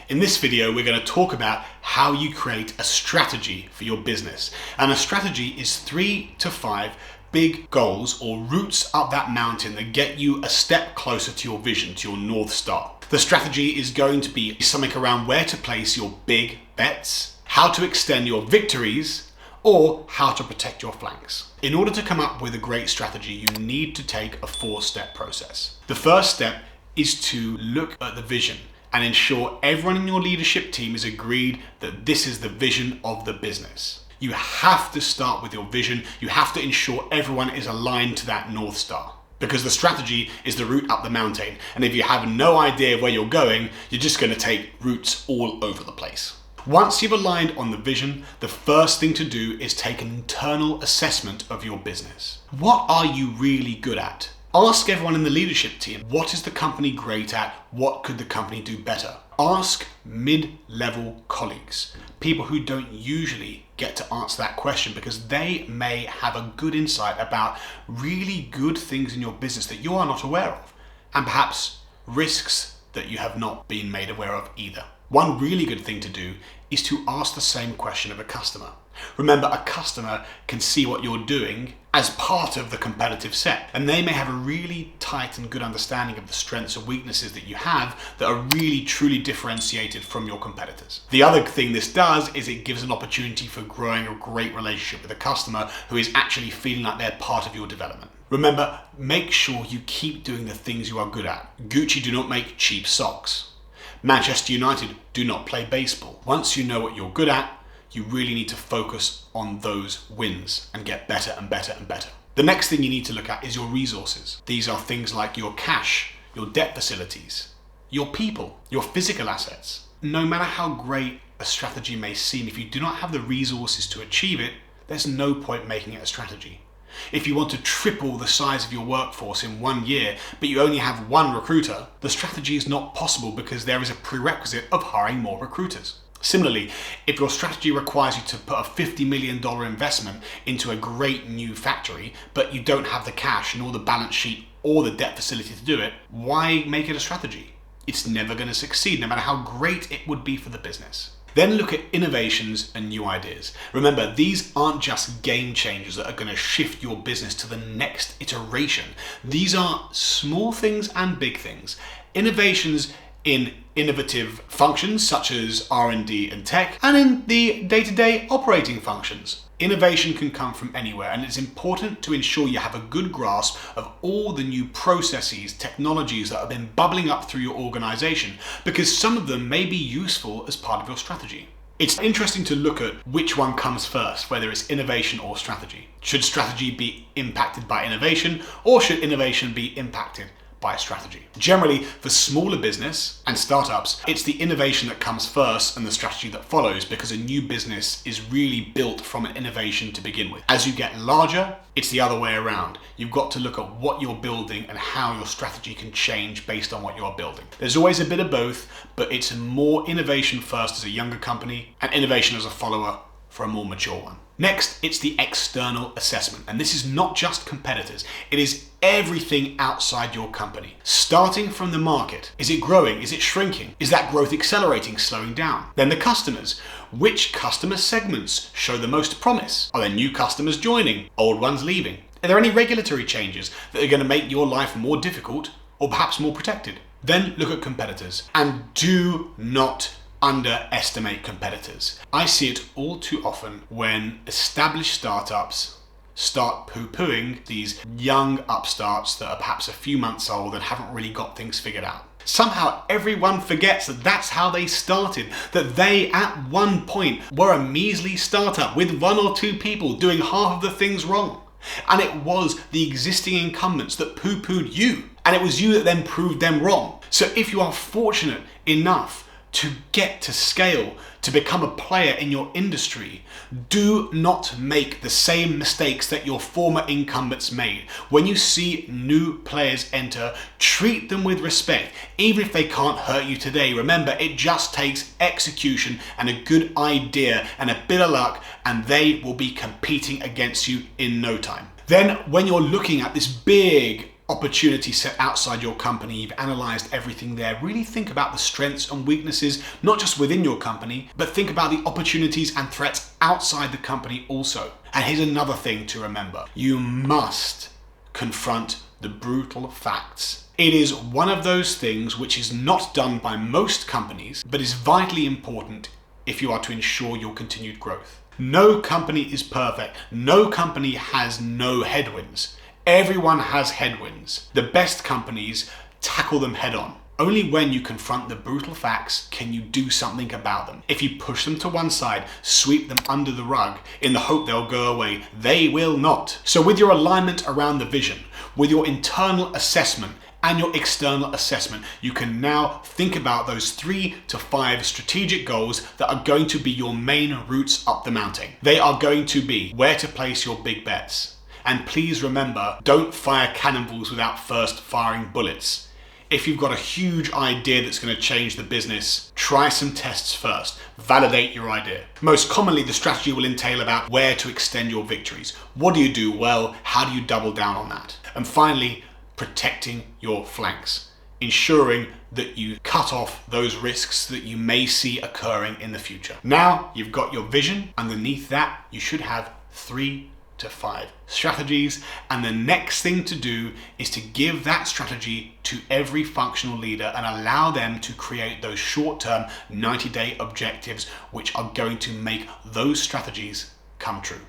In this video, we're going to talk about how you create a strategy for your business. And a strategy is 3 to 5 big goals or routes up that mountain that get you a step closer to your vision, to your North Star. The strategy is going to be something around where to place your big bets, how to extend your victories, or how to protect your flanks. In order to come up with a great strategy, you need to take a 4-step process. The first step is to look at the vision and ensure everyone in your leadership team is agreed that this is the vision of the business. You have to start with your vision. You have to ensure everyone is aligned to that North Star, because the strategy is the route up the mountain. And if you have no idea where you're going, you're just going to take routes all over the place. Once you've aligned on the vision, the first thing to do is take an internal assessment of your business. What are you really good at? Ask everyone in the leadership team, what is the company great at? What could the company do better? Ask mid-level colleagues, people who don't usually get to answer that question because they may have a good insight about really good things in your business that you are not aware of, and perhaps risks that you have not been made aware of either. One really good thing to do is to ask the same question of a customer. Remember, a customer can see what you're doing as part of the competitive set, and they may have a really tight and good understanding of the strengths and weaknesses that you have that are really truly differentiated from your competitors. The other thing this does is it gives an opportunity for growing a great relationship with a customer who is actually feeling like they're part of your development. Remember, make sure you keep doing the things you are good at. Gucci do not make cheap socks. Manchester United do not play baseball. Once you know what you're good at, you really need to focus on those wins and get better and better and better. The next thing you need to look at is your resources. These are things like your cash, your debt facilities, your people, your physical assets. No matter how great a strategy may seem, if you do not have the resources to achieve it, there's no point making it a strategy. If you want to triple the size of your workforce in 1 year, but you only have 1 recruiter, the strategy is not possible because there is a prerequisite of hiring more recruiters. Similarly, if your strategy requires you to put a $50 million investment into a great new factory, but you don't have the cash nor the balance sheet or the debt facility to do it, why make it a strategy? It's never going to succeed, no matter how great it would be for the business. Then look at innovations and new ideas. Remember, these aren't just game changers that are going to shift your business to the next iteration. These are small things and big things. Innovations in innovative functions such as R&D and tech, and in the day-to-day operating functions. Innovation can come from anywhere, and it's important to ensure you have a good grasp of all the new processes, technologies that have been bubbling up through your organization, because some of them may be useful as part of your strategy. It's interesting to look at which one comes first, whether it's innovation or strategy. Should strategy be impacted by innovation, or should innovation be impacted by strategy? Generally, for smaller business and startups, it's the innovation that comes first and the strategy that follows, because a new business is really built from an innovation to begin with. As you get larger, it's the other way around. You've got to look at what you're building and how your strategy can change based on what you're building. There's always a bit of both, but it's more innovation first as a younger company and innovation as a follower for a more mature one. Next, it's the external assessment. And this is not just competitors. It is everything outside your company. Starting from the market. Is it growing? Is it shrinking? Is that growth accelerating, slowing down? Then the customers. Which customer segments show the most promise? Are there new customers joining? Old ones leaving? Are there any regulatory changes that are going to make your life more difficult or perhaps more protected? Then look at competitors. And do not underestimate competitors. I see it all too often when established startups start poo-pooing these young upstarts that are perhaps a few months old and haven't really got things figured out. Somehow everyone forgets that that's how they started, that they at one point were a measly startup with 1 or 2 people doing half of the things wrong. And it was the existing incumbents that poo-pooed you, and it was you that then proved them wrong. So if you are fortunate enough to get to scale, to become a player in your industry, do not make the same mistakes that your former incumbents made. When you see new players enter, treat them with respect, even if they can't hurt you today. Remember, it just takes execution and a good idea and a bit of luck, and they will be competing against you in no time. Then, when you're looking at this big opportunity set outside your company, you've analyzed everything there, really think about the strengths and weaknesses, not just within your company, but think about the opportunities and threats outside the company also. And here's another thing to remember. You must confront the brutal facts. It is one of those things which is not done by most companies, but is vitally important if you are to ensure your continued growth. No company is perfect. No company has no headwinds. Everyone has headwinds. The best companies tackle them head on. Only when you confront the brutal facts can you do something about them. If you push them to one side, sweep them under the rug in the hope they'll go away, they will not. So with your alignment around the vision, with your internal assessment and your external assessment, you can now think about those 3 to 5 strategic goals that are going to be your main routes up the mountain. They are going to be where to place your big bets. And please remember, don't fire cannonballs without first firing bullets. If you've got a huge idea that's going to change the business, try some tests first. Validate your idea. Most commonly, the strategy will entail about where to extend your victories. What do you do well? How do you double down on that? And finally, protecting your flanks, ensuring that you cut off those risks that you may see occurring in the future. Now you've got your vision. Underneath that, you should have 3 to 5 strategies, and the next thing to do is to give that strategy to every functional leader and allow them to create those short-term 90-day objectives which are going to make those strategies come true.